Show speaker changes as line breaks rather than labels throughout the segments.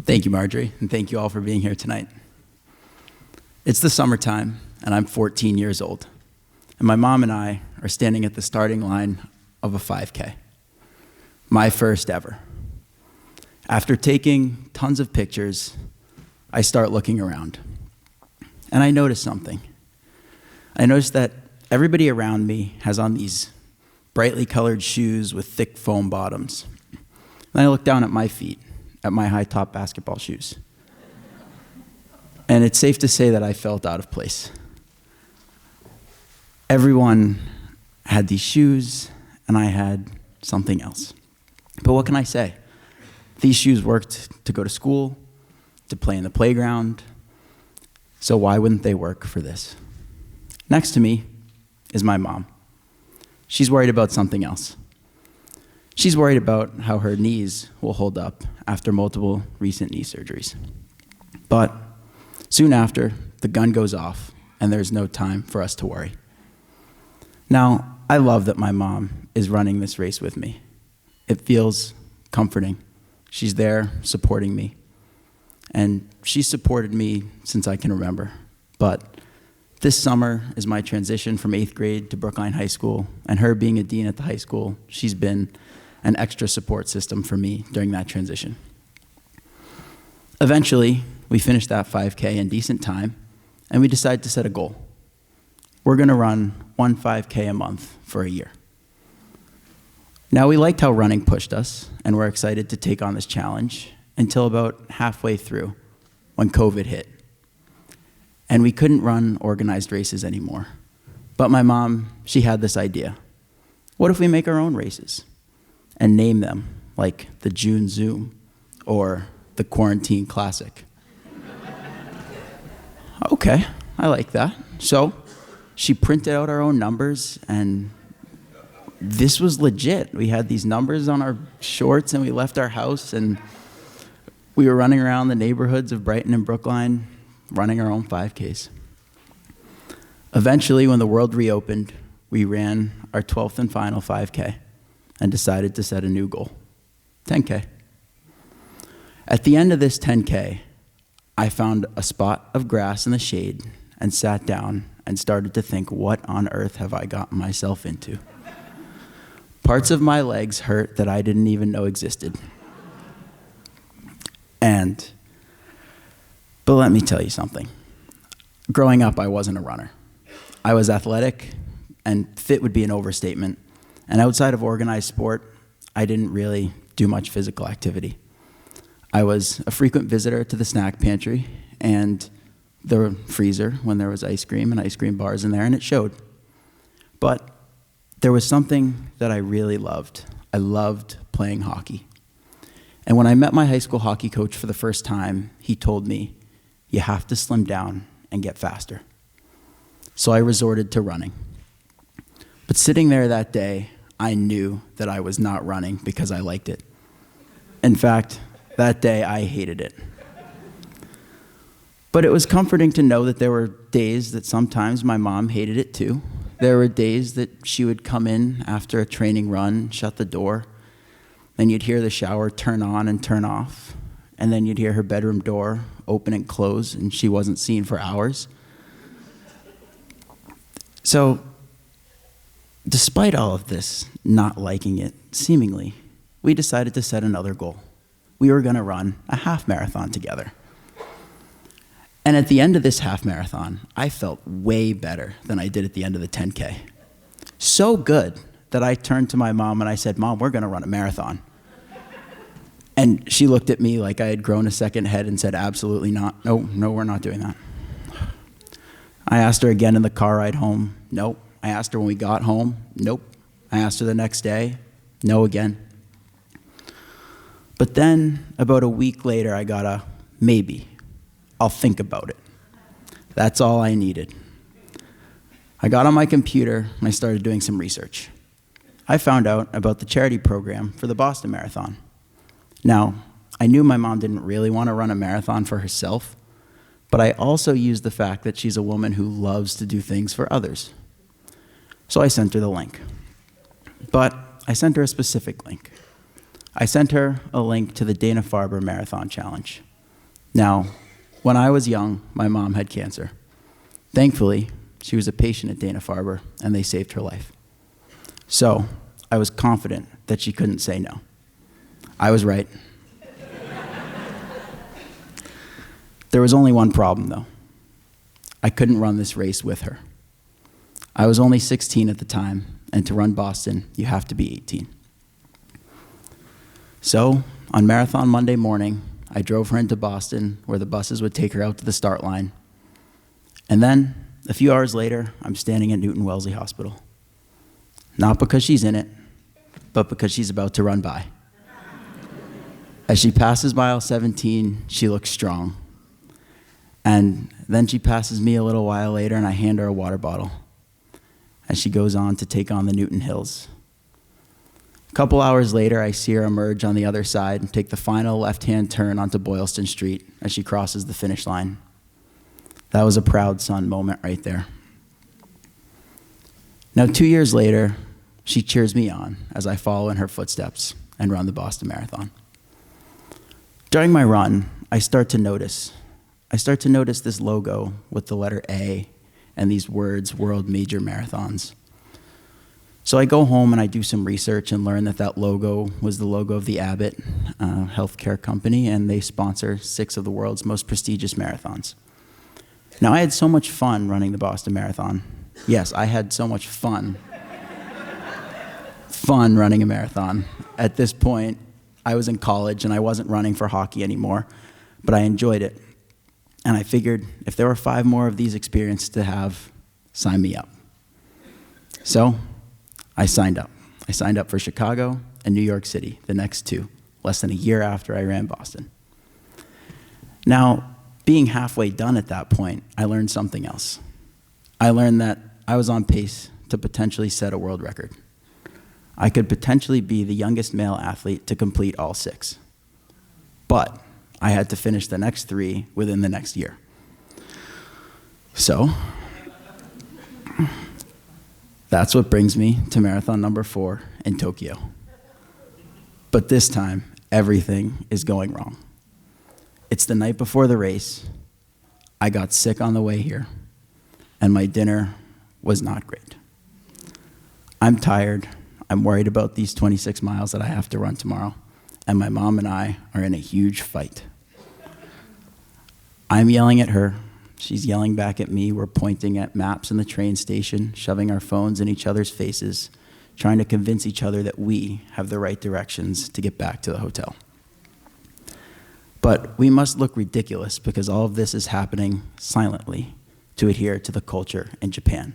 Thank you, Marjorie, and thank you all for being here tonight. It's the summertime, and I'm 14 years old, and my mom and I are standing at the starting line of a 5K, my first ever. After taking tons of pictures, I start looking around, and I notice something. I notice that everybody around me has on these brightly colored shoes with thick foam bottoms. Then I look down at my feet, at my high-top basketball shoes. And it's safe to say that I felt out of place. Everyone had these shoes, and I had something else. But what can I say? These shoes worked to go to school, to play in the playground, so why wouldn't they work for this? Next to me is my mom. She's worried about something else. She's worried about how her knees will hold up after multiple recent knee surgeries. But soon after, the gun goes off, and there's no time for us to worry. Now, I love that my mom is running this race with me. It feels comforting. She's there supporting me. And she's supported me since I can remember. But this summer is my transition from 8th grade to Brookline High School, and her being a dean at the high school, she's been an extra support system for me during that transition. Eventually, we finished that 5K in decent time, and we decided to set a goal. We're gonna run one 5K a month for a year. Now, we liked how running pushed us, and we're excited to take on this challenge until about halfway through, when COVID hit. And we couldn't run organized races anymore. But my mom, she had this idea. What if we make our own races and name them like the June Zoom or the Quarantine Classic? Okay, I like that. So she printed out our own numbers, and this was legit. We had these numbers on our shorts, and we left our house, and we were running around the neighborhoods of Brighton and Brookline, running our own 5Ks. Eventually, when the world reopened, we ran our 12th and final 5K and decided to set a new goal, 10K. At the end of this 10K, I found a spot of grass in the shade and sat down and started to think, what on earth have I gotten myself into? Parts of my legs hurt that I didn't even know existed. But let me tell you something. Growing up, I wasn't a runner. I was athletic, and fit would be an overstatement. And outside of organized sport, I didn't really do much physical activity. I was a frequent visitor to the snack pantry and the freezer when there was ice cream and ice cream bars in there, and it showed. But there was something that I really loved. I loved playing hockey. And when I met my high school hockey coach for the first time, he told me, you have to slim down and get faster. So I resorted to running. But sitting there that day, I knew that I was not running because I liked it. In fact, that day I hated it. But it was comforting to know that there were days that sometimes my mom hated it too. There were days that she would come in after a training run, shut the door, then you'd hear the shower turn on and turn off, and then you'd hear her bedroom door open and close, and she wasn't seen for hours. So, despite all of this, not liking it, seemingly, we decided to set another goal. We were gonna run a half marathon together. And at the end of this half marathon, I felt way better than I did at the end of the 10K. So good that I turned to my mom and I said, Mom, we're gonna run a marathon. And she looked at me like I had grown a second head and said, absolutely not. No, we're not doing that. I asked her again in the car ride home. Nope. I asked her when we got home. Nope. I asked her the next day. No again. But then about a week later, I got a maybe. I'll think about it. That's all I needed. I got on my computer and I started doing some research. I found out about the charity program for the Boston Marathon. Now, I knew my mom didn't really want to run a marathon for herself, but I also used the fact that she's a woman who loves to do things for others. So I sent her the link. But I sent her a specific link. I sent her a link to the Dana-Farber Marathon Challenge. Now, when I was young, my mom had cancer. Thankfully, she was a patient at Dana-Farber, and they saved her life. So I was confident that she couldn't say no. I was right. There was only one problem, though. I couldn't run this race with her. I was only 16 at the time, and to run Boston, you have to be 18. So, on Marathon Monday morning, I drove her into Boston, where the buses would take her out to the start line. And then, a few hours later, I'm standing at Newton Wellesley Hospital. Not because she's in it, but because she's about to run by. As she passes mile 17, she looks strong. And then she passes me a little while later, and I hand her a water bottle as she goes on to take on the Newton Hills. A couple hours later, I see her emerge on the other side and take the final left-hand turn onto Boylston Street as she crosses the finish line. That was a proud son moment right there. Now, 2 years later, she cheers me on as I follow in her footsteps and run the Boston Marathon. During my run, I start to notice this logo with the letter A and these words, World Major Marathons. So I go home and I do some research and learn that that logo was the logo of the Abbott healthcare company, and they sponsor 6 of the world's most prestigious marathons. Now, I had so much fun running the Boston Marathon. Yes, I had so much fun running a marathon. At this point, I was in college and I wasn't running for hockey anymore, but I enjoyed it. And I figured if there were 5 more of these experiences to have, sign me up. So I signed up. I signed up for Chicago and New York City, the next 2, less than a year after I ran Boston. Now, being halfway done at that point, I learned something else. I learned that I was on pace to potentially set a world record. I could potentially be the youngest male athlete to complete all 6. But I had to finish the next 3 within the next year. So that's what brings me to marathon number 4 in Tokyo. But this time, everything is going wrong. It's the night before the race. I got sick on the way here, and my dinner was not great. I'm tired. I'm worried about these 26 miles that I have to run tomorrow, and my mom and I are in a huge fight. I'm yelling at her. She's yelling back at me. We're pointing at maps in the train station, shoving our phones in each other's faces, trying to convince each other that we have the right directions to get back to the hotel. But we must look ridiculous because all of this is happening silently to adhere to the culture in Japan.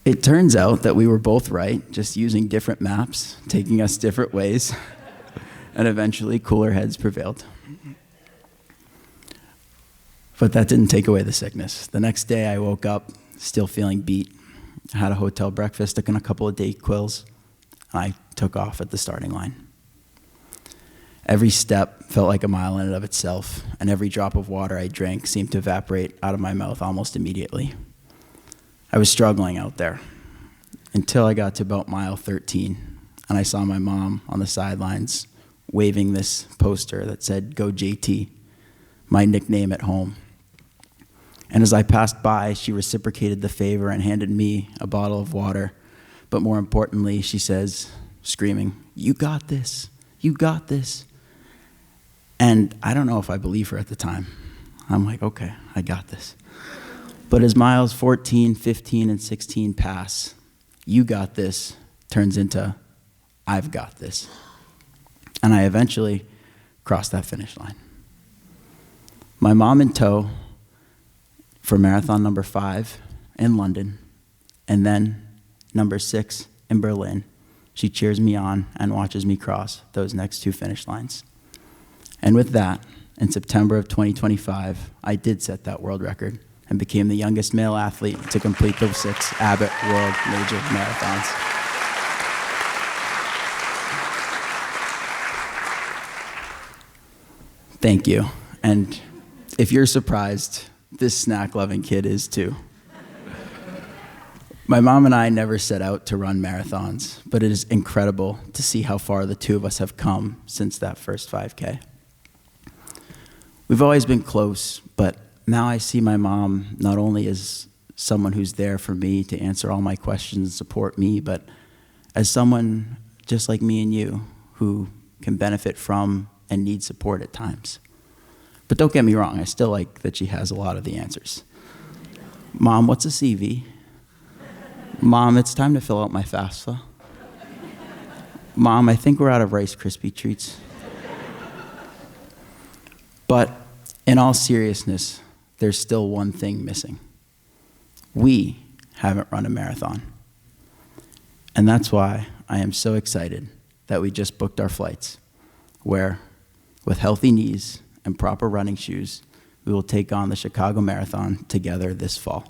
It turns out that we were both right, just using different maps, taking us different ways, and eventually cooler heads prevailed. But that didn't take away the sickness. The next day I woke up still feeling beat. I had a hotel breakfast, took in a couple of DayQuils, and I took off at the starting line. Every step felt like a mile in and of itself, and every drop of water I drank seemed to evaporate out of my mouth almost immediately. I was struggling out there until I got to about mile 13, and I saw my mom on the sidelines waving this poster that said, "Go JT," my nickname at home. And as I passed by, she reciprocated the favor and handed me a bottle of water. But more importantly, she says, screaming, "You got this, you got this." And I don't know if I believe her at the time. I'm like, okay, I got this. But as miles 14, 15, and 16 pass, "You got this" turns into "I've got this." And I eventually crossed that finish line. My mom in tow for marathon number 5 in London, and then number 6 in Berlin. She cheers me on and watches me cross those next 2 finish lines. And with that, in September of 2025, I did set that world record and became the youngest male athlete to complete those 6 Abbott World Major Marathons. Thank you. And if you're surprised, this snack-loving kid is too. My mom and I never set out to run marathons, but it is incredible to see how far the two of us have come since that first 5K. We've always been close, but now I see my mom not only as someone who's there for me to answer all my questions and support me, but as someone just like me and you who can benefit from and need support at times. But don't get me wrong, I still like that she has a lot of the answers. Mom, what's a CV? Mom, it's time to fill out my FAFSA. Mom, I think we're out of Rice Krispie treats. But in all seriousness, there's still one thing missing. We haven't run a marathon. And that's why I am so excited that we just booked our flights, where, with healthy knees and proper running shoes, we will take on the Chicago Marathon together this fall.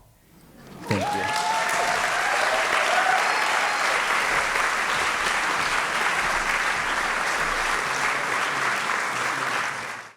Thank you.